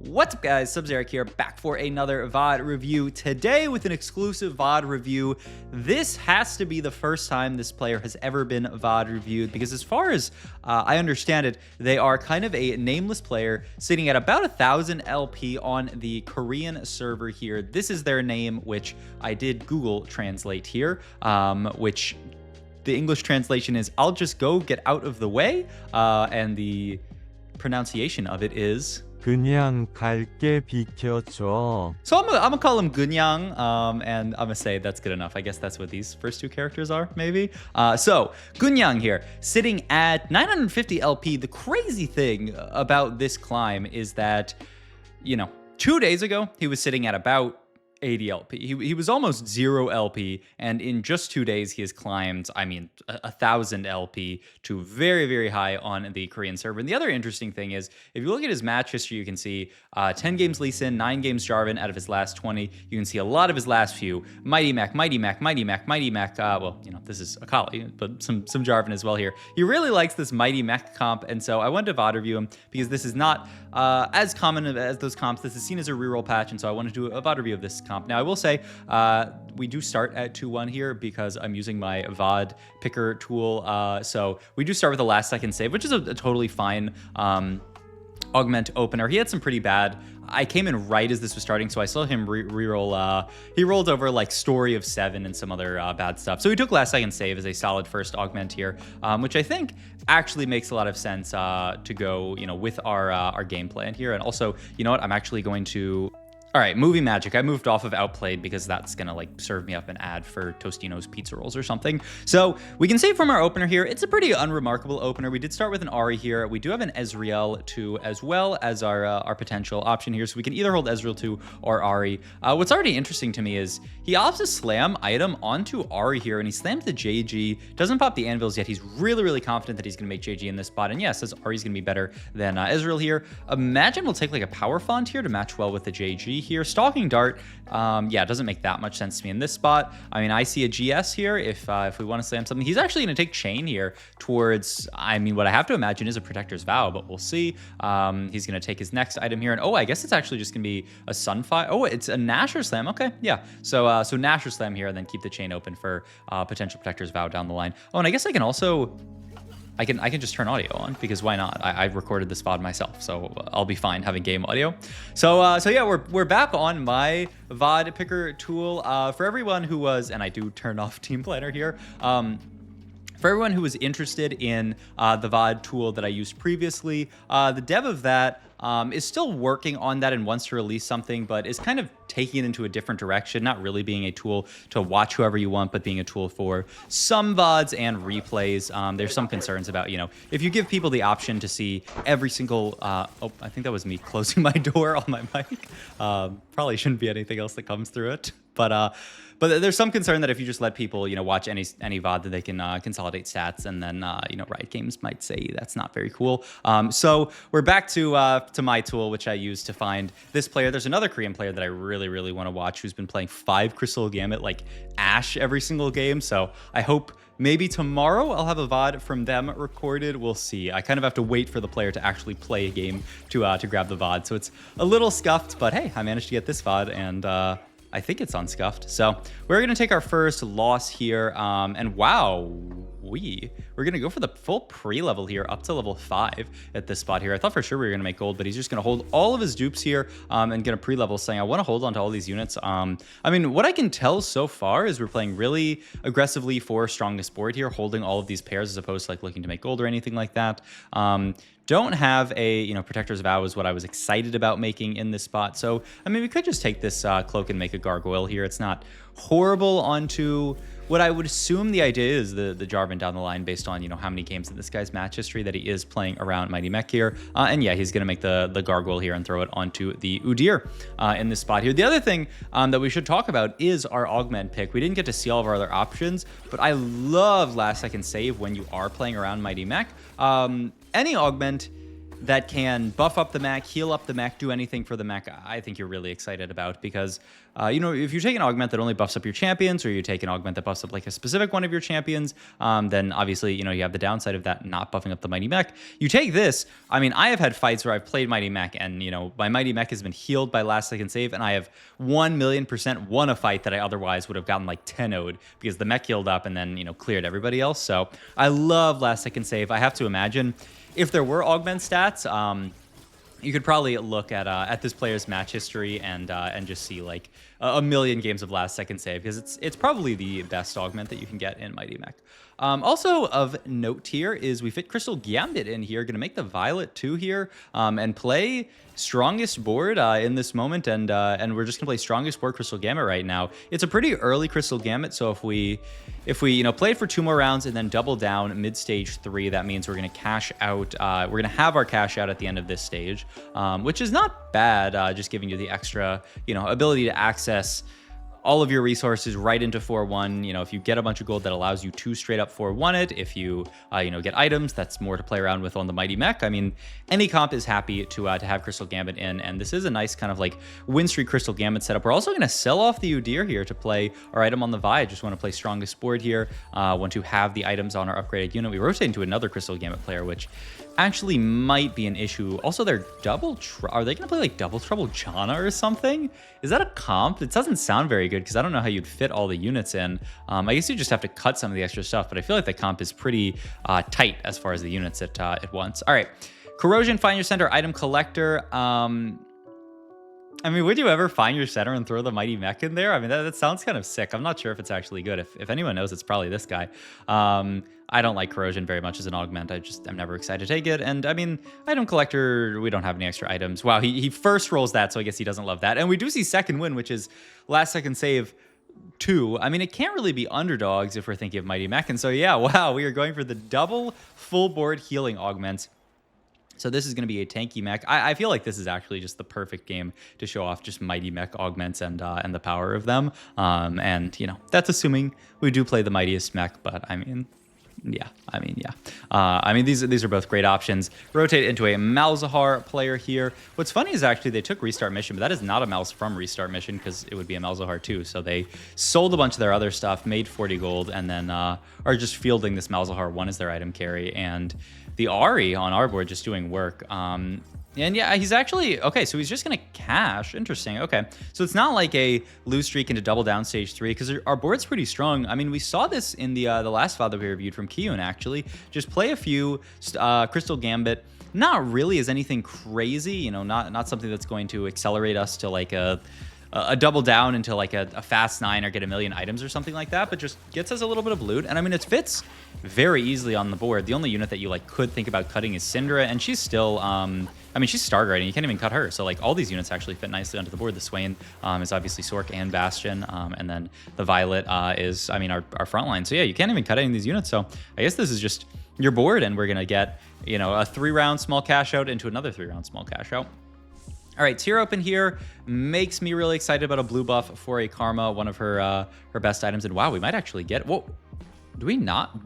What's up guys, Sub-Zeric here, back for another VOD review. Today with an exclusive VOD review. This has to be the first time this player has ever been VOD reviewed, because as far as I understand it, they are kind of a nameless player sitting at about 1,000 LP on the Korean server here. This is their name, which I did Google translate here, which the English translation is, "I'll just go get out of the way," and the pronunciation of it is 그냥 갈게 비켜줘. So I'm gonna call him Gunyang, and I'm gonna say that's good enough. I guess that's what these first two characters are, maybe. So Gunyang here, sitting at 950 LP. The crazy thing about this climb is that, 2 days ago, he was sitting at about 80 LP. He was almost 0 LP, and in just 2 days, he has climbed, 1,000 LP to very, very high on the Korean server. And the other interesting thing is, if you look at his match history, you can see 10 games Lee Sin, 9 games Jarvan out of his last 20. You can see a lot of his last few. Mighty Mech, Mighty Mech, Mighty Mech, Mighty Mech. This is a Kali, but some Jarvan as well here. He really likes this Mighty Mech comp, and so I wanted to VOD review him because this is not as common as those comps. This is seen as a reroll patch, and so I wanted to do a VOD review of this comp. Now, I will say, we do start at 2-1 here because I'm using my VOD picker tool. So we do start with a last second save, which is a totally fine Augment opener. He had some pretty bad. I came in right as this was starting, so I saw him reroll. He rolled over like Story of 7 and some other bad stuff. So he took last second save as a solid first Augment here, which I think actually makes a lot of sense to go, with our game plan here. And also, you know what? I'm actually going to. All right, movie magic. I moved off of Outplayed because that's gonna serve me up an ad for Tostino's pizza rolls or something. So we can see from our opener here, it's a pretty unremarkable opener. We did start with an Ahri here. We do have an Ezreal 2 as well as our potential option here. So we can either hold Ezreal 2 or Ahri. What's already interesting to me is he opts to slam item onto Ahri here, and he slams the JG. Doesn't pop the anvils yet. He's really, really confident that he's gonna make JG in this spot. And yes, says Ahri's gonna be better than Ezreal here. Imagine we'll take like a power font here to match well with the JG here. Stalking Dart, it doesn't make that much sense to me in this spot. I see a GS here if we want to slam something. He's actually going to take Chain here towards, what I have to imagine is a Protector's Vow, but we'll see. He's going to take his next item here, and I guess it's actually just going to be a Sunfire. Oh, it's a Nasher Slam. Okay, yeah. So Nasher Slam here, and then keep the chain open for potential Protector's Vow down the line. Oh, and I guess I can also. I can just turn audio on, because why not? I recorded this VOD myself, so I'll be fine having game audio. So yeah, we're back on my VOD picker tool. For everyone who was, and I do turn off Team Planner here. For everyone who was interested in the VOD tool that I used previously, the dev of that is still working on that and wants to release something, but is kind of taking it into a different direction, not really being a tool to watch whoever you want, but being a tool for some VODs and replays. There's some concerns about, if you give people the option to see every single, I think that was me closing my door on my mic. Probably shouldn't be anything else that comes through it. But there's some concern that if you just let people, watch any VOD, that they can consolidate stats, and then, Riot Games might say that's not very cool. So we're back to my tool, which I use to find this player. There's another Korean player that I really, really want to watch who's been playing 5 Crystal Gambit like Ashe every single game. So I hope maybe tomorrow I'll have a VOD from them recorded. We'll see. I kind of have to wait for the player to actually play a game to grab the VOD. So it's a little scuffed, but hey, I managed to get this VOD, and I think it's unscuffed. So we're going to take our first loss here. And wow, we're going to go for the full pre-level here up to level 5 at this spot here. I thought for sure we were going to make gold, but he's just going to hold all of his dupes here and get a pre-level, saying, I want to hold on to all these units. What I can tell so far is we're playing really aggressively for strongest board here, holding all of these pairs as opposed to looking to make gold or anything like that. Don't have a, Protector's Vow is what I was excited about making in this spot. So, we could just take this cloak and make a gargoyle here. It's not horrible onto what I would assume the idea is the Jarvan down the line, based on, how many games in this guy's match history that he is playing around Mighty Mech here. And yeah, he's going to make the gargoyle here and throw it onto the Udyr in this spot here. The other thing that we should talk about is our Augment pick. We didn't get to see all of our other options, but I love last second save when you are playing around Mighty Mech. Any Augment that can buff up the mech, heal up the mech, do anything for the mech, I think you're really excited about because, you know, if you take an augment that only buffs up your champions or you take an augment that buffs up like a specific one of your champions, then obviously, you know, you have the downside of that not buffing up the Mighty Mech. You take this, I mean, I have had fights where I've played Mighty Mech and, you know, my Mighty Mech has been healed by last second save and I have 1,000,000% won a fight that I otherwise would have gotten like 10-0'd because the mech healed up and then, you know, cleared everybody else. So I love last second save. I have to imagine if there were augment stats, you could probably look at this player's match history and just see like a million games of last second save because it's probably the best augment that you can get in Mighty Mech. Also of note here is we fit Crystal Gambit in here, going to make the Violet 2 here and play strongest board in this moment, and we're just gonna play strongest board Crystal Gambit right now. It's a pretty early Crystal Gambit, so if we you know play it for 2 more rounds and then double down mid stage 3, that means we're gonna cash out. We're gonna have our cash out at the end of this stage, which is not bad. Just giving you the extra ability to access all of your resources right into 4-1. You know, if you get a bunch of gold, that allows you to straight up 4-1 it. If you, get items, that's more to play around with on the Mighty Mech. I mean, any comp is happy to have Crystal Gambit in, and this is a nice kind of like win streak Crystal Gambit setup. We're also going to sell off the Udyr here to play our item on the Vi. I just want to play strongest board here. Want to have the items on our upgraded unit. We rotate into another Crystal Gambit player, which actually might be an issue. Also, they're are they going to play like Double Trouble Janna or something? Is that a comp? It doesn't sound very good because I don't know how you'd fit all the units in. I guess you just have to cut some of the extra stuff, but I feel like the comp is pretty tight as far as the units at once. All right, Corrosion, find your center, item collector. I mean, would you ever find your center and throw the Mighty Mech in there? I mean, that sounds kind of sick. I'm not sure if it's actually good. If anyone knows, it's probably this guy. I don't like Corrosion very much as an augment. I'm never excited to take it. And I mean, item collector, we don't have any extra items. Wow, he first rolls that, so I guess he doesn't love that. And we do see second win, which is last second save 2. I mean, it can't really be underdogs if we're thinking of Mighty Mech. And so yeah, wow, we are going for the double full board healing augments. So this is going to be a tanky mech. I feel like this is actually just the perfect game to show off just Mighty Mech augments and the power of them. And that's assuming we do play the mightiest mech, but I mean, yeah. These are both great options. Rotate into a Malzahar player here. What's funny is actually they took Restart Mission, but that is not a Malz from Restart Mission because it would be a Malzahar too. So they sold a bunch of their other stuff, made 40 gold, and then are just fielding this Malzahar 1 as their item carry. And the Ahri on our board just doing work. And yeah, he's actually, okay, so he's just going to cash. Interesting, okay. So it's not like a lose streak into double down stage 3, because our board's pretty strong. I mean, we saw this in the last file that we reviewed from Kiyun, actually. Just play a few Crystal Gambit. Not really as anything crazy, not something that's going to accelerate us to like a double down into like a fast 9 or get a million items or something like that, but just gets us a little bit of loot. And I mean, it fits very easily on the board. The only unit that you could think about cutting is Syndra, and she's still, she's Star Guardian. You can't even cut her. So all these units actually fit nicely onto the board. The Swain is obviously Sork and Bastion, and then the Violet is, our front line. So yeah, you can't even cut any of these units. So I guess this is just your board, and we're gonna get, a 3-round small cash out into another 3-round small cash out. All right, tier open here makes me really excited about a blue buff for a Karma, one of her best items. And wow, we might actually get, whoa, do we not?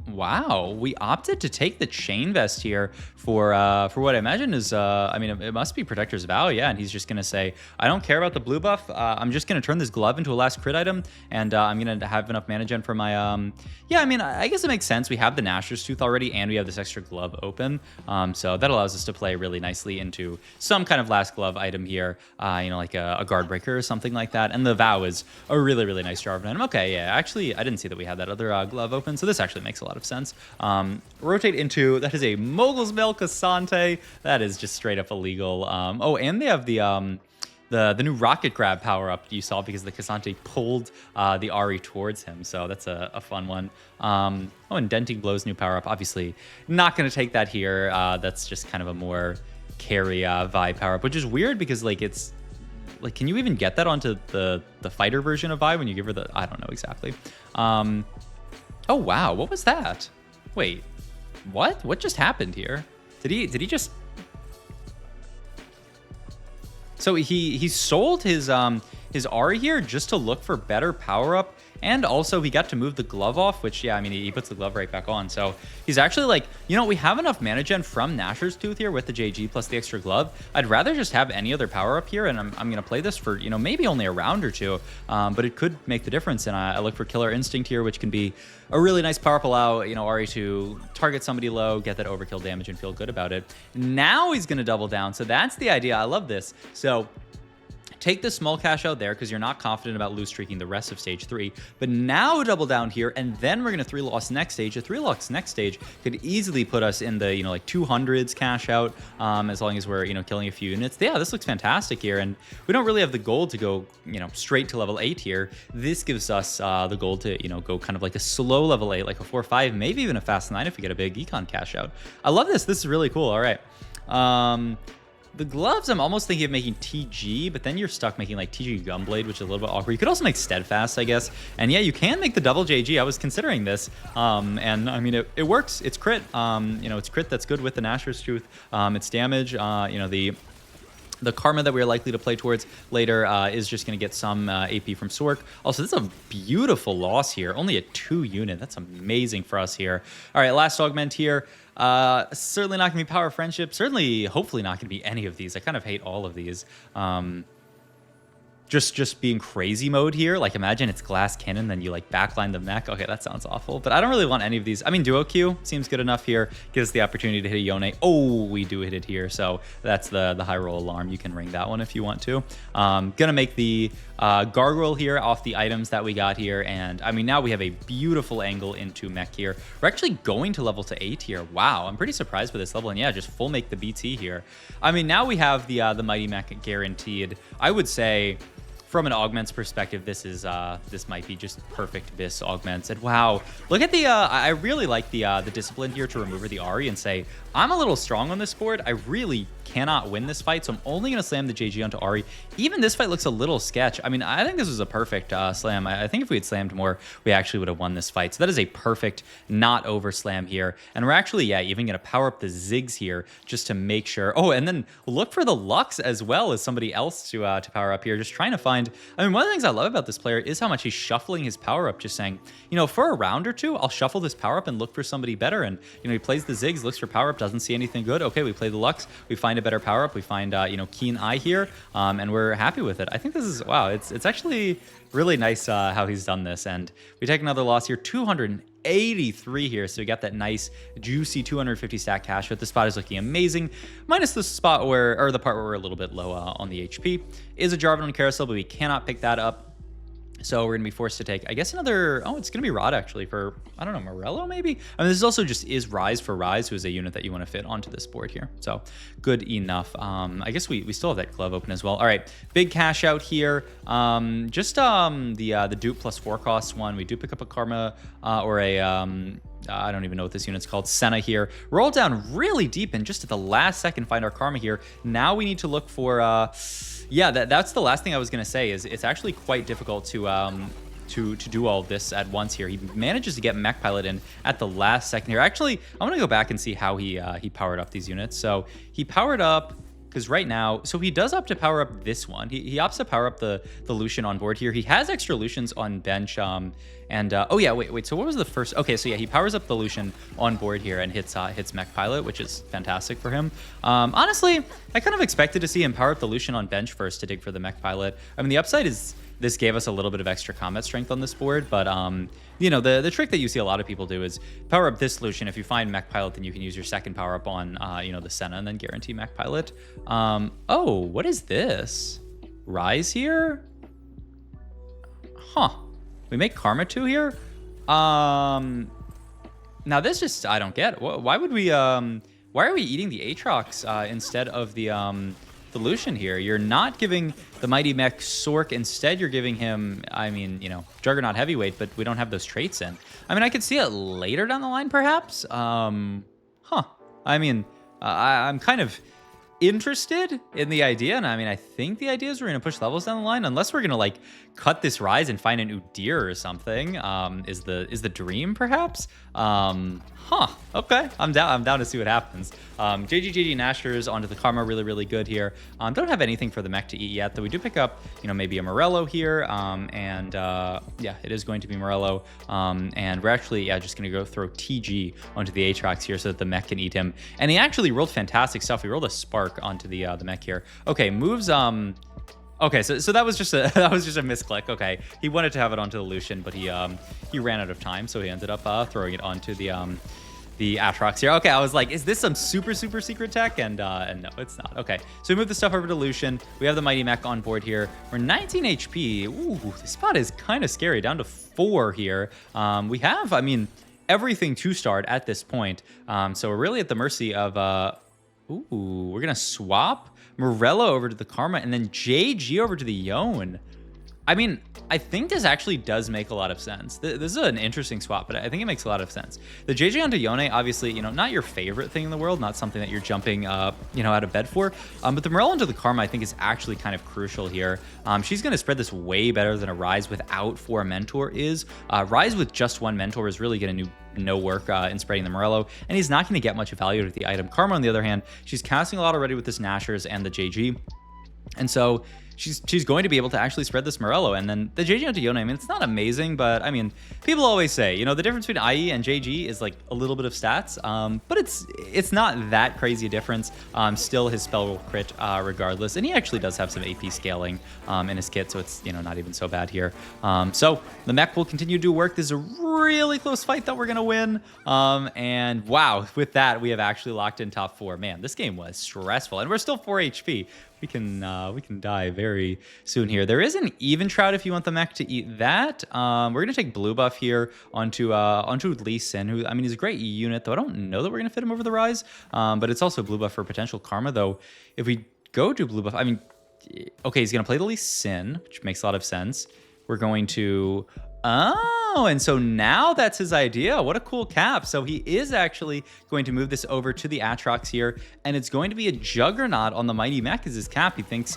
Wow, we opted to take the Chain Vest here for what I imagine is, it must be Protector's Vow, yeah, and he's just going to say, I don't care about the blue buff, I'm just going to turn this glove into a last crit item, and I'm going to have enough mana gen for my, I guess it makes sense. We have the Nashor's Tooth already, and we have this extra glove open, so that allows us to play really nicely into some kind of last glove item here, like a Guard Breaker or something like that, and the Vow is a really, really nice Jarvan item. Okay, yeah, actually, I didn't see that we had that other glove open, so this actually makes a lot of sense. Rotate into, that is a Mogul's Milk Asante. That is just straight up illegal. And they have the new Rocket Grab power up you saw because the Cassante pulled the Ahri towards him. So that's a fun one. And Denting Blow's new power up. Obviously not going to take that here. That's just kind of a more carry Vi power up, which is weird because it's can you even get that onto the fighter version of Vi when you give her the, I don't know exactly. Oh wow, what was that? Wait, what just happened here? Did he just? So he sold his Ahri here just to look for better power up And also he got to move the glove off, which, yeah, I mean, he puts the glove right back on. So he's actually like, you know, we have enough mana gen from Nashor's Tooth here with the JG plus the extra glove. I'd rather just have any other power up here, and I'm going to play this for, you know, maybe only a round or two, but it could make the difference. And I look for Killer Instinct here, which can be a really nice power up, allow, you know, Ari to target somebody low, get that overkill damage, and feel good about it. Now he's going to double down. So that's the idea. I love this. So take the small cash out there because you're not confident about loose streaking the rest of stage 3. But now double down here, and then we're going to 3-loss next stage. A 3-loss next stage could easily put us in the, you know, like 200s cash out, as long as we're, you know, killing a few units. Yeah, this looks fantastic here, and we don't really have the goal to go, you know, straight to level 8 here. This gives us the goal to, you know, go kind of like a slow level 8, like a 4-5, maybe even a fast 9 if we get a big econ cash out. I love this. This is really cool. All right. The gloves, I'm almost thinking of making TG, but then you're stuck making like TG Gunblade, which is a little bit awkward. You could also make Steadfast, I guess. And yeah, you can make the double JG. I was considering this. And I mean, it works. It's crit. You know, it's crit that's good with the Nashor's Tooth. It's damage. You know, the karma that we're likely to play towards later is just going to get some AP from Sork. Also, this is a beautiful loss here. Only a 2 unit. That's amazing for us here. All right, last augment here. Certainly not going to be Power Friendship. Certainly, hopefully not going to be any of these. I kind of hate all of these. Just being crazy mode here. Like, imagine it's Glass Cannon, then you like backline the mech. Okay, that sounds awful. But I don't really want any of these. I mean, Duo Q seems good enough here. Gives us the opportunity to hit a Yone. Oh, we do hit it here. So that's the high roll alarm. You can ring that one if you want to. Gonna make the gargoyle here off the items that we got here. And I mean, now we have a beautiful angle into mech here. We're actually going to level to 8 here. Wow, I'm pretty surprised with this level. And yeah, just full make the BT here. I mean, now we have the Mighty Mech guaranteed. I would say, from an augments perspective, this is this might be just perfect Vis augments. And wow, look at the I really like the discipline here to remove the Ari and say, I'm a little strong on this board. I really cannot win this fight, so I'm only going to slam the JG onto Ari. Even this fight looks a little sketch. I mean, I think this was a perfect slam. I think if we had slammed more, we actually would have won this fight. So that is a perfect not over slam here. And we're actually, yeah, even going to power up the Ziggs here just to make sure. Oh, and then look for the Lux as well as somebody else to power up here. Just trying to find, I mean, one of the things I love about this player is how much he's shuffling his power up, just saying, you know, for a round or two, I'll shuffle this power up and look for somebody better. And, you know, he plays the Ziggs, looks for power up, doesn't see anything good. Okay, we play the Lux, we find a better power up, we find, you know, Keen Eye here, and we're happy with it. I think this is, wow, it's actually really nice how he's done this. And we take another loss here, 283 here, so we got that nice juicy 250 stack cash. But the spot is looking amazing, minus the spot where, or the part where we're a little bit low on the HP. Is a Jarvan on Carousel, but we cannot pick that up. So we're going to be forced to take, I guess, another, oh, it's going to be Rod, actually, for, I don't know, Morello, maybe? I mean, this is also just is Rise for Rise, who is a unit that you want to fit onto this board here. So good enough. I guess we still have that glove open as well. All right, big cash out here. Just the dupe plus 4 cost one. We do pick up a Karma or a... I don't even know what this unit's called. Senna here. Roll down really deep and just at the last second find our Karma here. Now we need to look for... yeah, that's the last thing I was going to say is it's actually quite difficult to do all of this at once here. He manages to get Mech Pilot in at the last second here. Actually, I'm going to go back and see how he powered up these units. So he powered up... Because right now, so he does opt to power up this one. He opts to power up the Lucian on board here. He has extra Lucians on bench. Oh yeah, wait. So what was the first? Okay, so yeah, he powers up the Lucian on board here and hits Mech Pilot, which is fantastic for him. Honestly, I kind of expected to see him power up the Lucian on bench first to dig for the Mech Pilot. I mean, the upside is this gave us a little bit of extra combat strength on this board, but you know, the trick that you see a lot of people do is power up this Lucian. If you find Mech Pilot, then you can use your second power up on you know, the Senna and then guarantee Mech Pilot. Oh, what is this? Rise here? Huh. We make Karma 2 here? Now this just, I don't get. Why would we why are we eating the Aatrox instead of the Lucian here? You're not giving the Mighty Mech Sork. Instead, you're giving him, I mean, you know, Juggernaut Heavyweight, but we don't have those traits in. I mean, I could see it later down the line, perhaps. Huh. I mean, I'm kind of interested in the idea, and I mean, I think the idea is we're gonna push levels down the line, unless we're gonna like cut this rise and find a new deer or something. Is the dream perhaps? Okay, I'm down to see what happens. JG Nashers onto the Karma, really good here. Don't have anything for the mech to eat yet, though we do pick up, you know, maybe a Morello here, and yeah, it is going to be Morello, and we're actually, yeah, just gonna go throw TG onto the Aatrox here so that the mech can eat him, and he actually rolled fantastic stuff. He rolled a Spark onto the mech here. Okay, moves, okay, so that was just a misclick. Okay, he wanted to have it onto the Lucian, but he ran out of time, so he ended up throwing it onto the Aatrox here. Okay, I was like, is this some super secret tech? And no, it's not. Okay, so we move the stuff over to Lucian. We have the Mighty Mech on board here. We're 19 HP. Ooh, this spot is kind of scary. Down to 4 here. We have, I mean, everything to start at this point. So we're really at the mercy of, ooh, we're gonna swap Morello over to the Karma and then JG over to the Yone. I mean, I think this actually does make a lot of sense. This is an interesting swap, but I think it makes a lot of sense. The JJ onto Yone, obviously, you know, not your favorite thing in the world, not something that you're jumping, you know, out of bed for. But the Morello into the Karma, I think, is actually kind of crucial here. She's going to spread this way better than a Rise without 4 Mentor is. Rise with just 1 Mentor is really going to do no work in spreading the Morello, and he's not going to get much value with the item. Karma, on the other hand, she's casting a lot already with this Nashers and the JG. And so she's going to be able to actually spread this Morello. And then the JG onto Yone, I mean, it's not amazing, but I mean, people always say, you know, the difference between IE and JG is like a little bit of stats, but it's not that crazy a difference. Still, his spell will crit regardless, and he actually does have some AP scaling in his kit, so it's, you know, not even so bad here. So the mech will continue to do work. This is a really close fight that we're gonna win, and wow, with that, we have actually locked in top 4. Man, this game was stressful, and we're still 4 HP. We can die very soon here. There is an even Trout if you want the mech to eat that. We're gonna take blue buff here onto Lee Sin, who, I mean, he's a great unit, though I don't know that we're gonna fit him over the Rise. But it's also blue buff for potential Karma, though. If we go to blue buff, I mean, okay, he's gonna play the Lee Sin, which makes a lot of sense. We're going to, oh, and so now that's his idea. What a cool cap. So he is actually going to move this over to the Aatrox here, and it's going to be a Juggernaut on the Mighty Mech as his cap. He thinks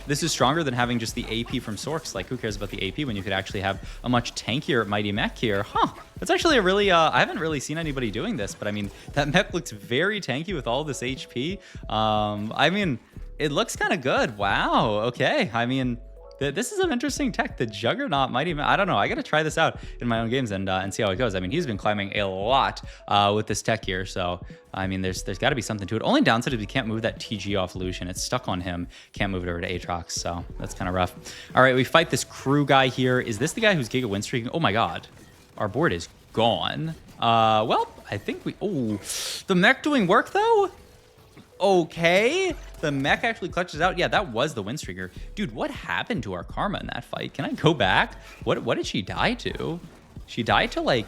this is stronger than having just the AP from Sorks. Like, who cares about the AP when you could actually have a much tankier Mighty Mech here? Huh. That's actually a really, I haven't really seen anybody doing this, but I mean, that mech looks very tanky with all this HP. I mean, it looks kind of good. Wow. Okay. I mean, this is an interesting tech, the Juggernaut Mighty Mech. I don't know. I got to try this out in my own games and see how it goes. I mean, he's been climbing a lot with this tech here. So, I mean, there's got to be something to it. Only downside is we can't move that TG off Lucian. It's stuck on him. Can't move it over to Aatrox. So that's kind of rough. All right, we fight this crew guy here. Is this the guy who's Giga win streaking? Oh my God. Our board is gone. Well, I think oh, the mech doing work though? Okay, the mech actually clutches out. Yeah, that was the win streaker. Dude, what happened to our Karma in that fight? Can I go back? What did she die to? She died to, like,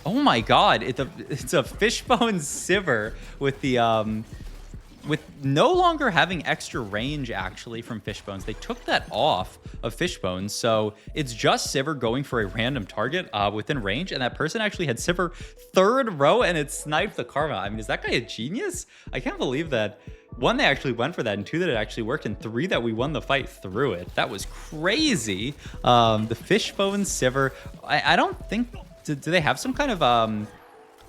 oh my God, it's a Fishbone Sivir with the with no longer having extra range actually from Fishbones. They took that off of Fishbones, so it's just Sivir going for a random target within range, and that person actually had Sivir 3rd row and it sniped the Karma. I mean, is that guy a genius? I can't believe that. 1, they actually went for that, and 2, that it actually worked, and 3, that we won the fight through it. That was crazy. The Fishbone Sivir, I don't think, do they have some kind of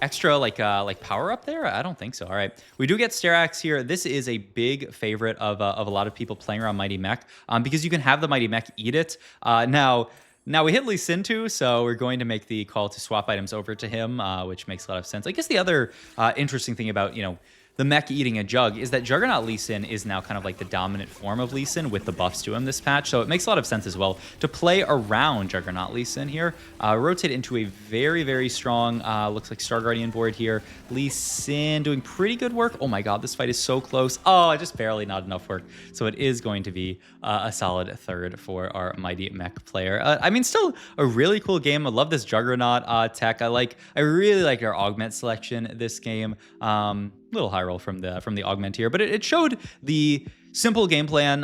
extra like power up there? I don't think so. All right, we do get Sterax here. This is a big favorite of a lot of people playing around Mighty Mech because you can have the Mighty Mech eat it. Now we hit Lee Sin too, so we're going to make the call to swap items over to him, which makes a lot of sense. I guess the other interesting thing about, you know, the mech eating a jug is that Juggernaut Lee Sin is now kind of like the dominant form of Lee Sin with the buffs to him this patch. So it makes a lot of sense as well to play around Juggernaut Lee Sin here. Rotate into a very strong, looks like Star Guardian board here. Lee Sin doing pretty good work. Oh my God, this fight is so close. Oh, just barely not enough work. So it is going to be a solid 3rd for our Mighty Mech player. I mean, still a really cool game. I love this Juggernaut tech. I really like our Augment selection this game. Little high roll from the Augment here, but it showed the simple game plan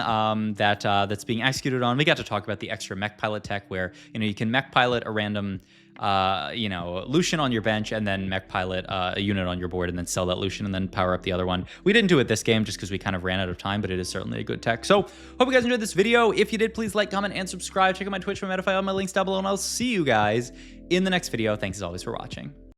that's being executed on. We got to talk about the extra mech pilot tech where, you know, you can mech pilot a random you know, Lucian on your bench and then Mech Pilot a unit on your board and then sell that Lucian and then power up the other one. We didn't do it this game just because we kind of ran out of time, but it is certainly a good tech. So hope you guys enjoyed this video. If you did, please like, comment, and subscribe. Check out my Twitch for Metafy, all my links down below, and I'll see you guys in the next video. Thanks as always for watching.